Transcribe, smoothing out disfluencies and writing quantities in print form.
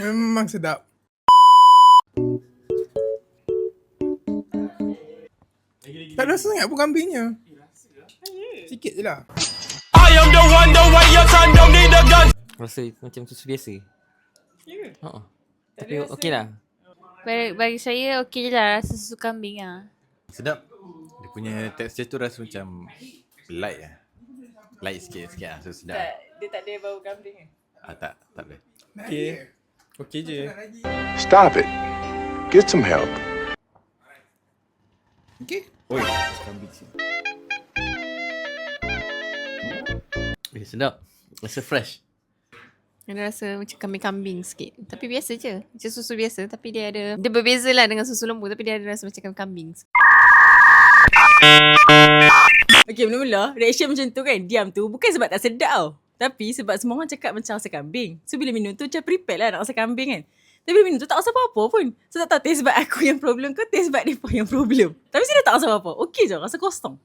Memang sedap. Tak rasa sangat pun kambingnya. Sikit je lah. Rasa macam susu biasa. Tapi okey lah. Bagi saya okey je lah rasa susu kambing lah. Sedap. Dia punya tekstur tu rasa macam light lah. Light sikit lah. So sedap. Dia tak ada bau kambing ke? Tak ada. Okey je. Stop it. Get some help. Okey. Oi, kambing sini. Sedap. Rasa fresh. Dia rasa macam kambing-kambing sikit. Tapi biasa je. Macam susu biasa. Tapi dia ada... Dia berbeza lah dengan susu lembu. Tapi dia ada rasa macam kambing sikit. Okay, mula-mula reaction macam tu kan. Diam tu. Bukan sebab tak sedap tau. Tapi sebab semua orang cakap macam rasa kambing. So bila minum tu macam prepare lah nak rasa kambing kan. Tapi bila minum tu tak rasa apa-apa pun. So tak tahu taste sebab aku yang problem ke taste sebab dia pun yang problem. Tapi saya tak rasa apa-apa. Okay je. Rasa kosong.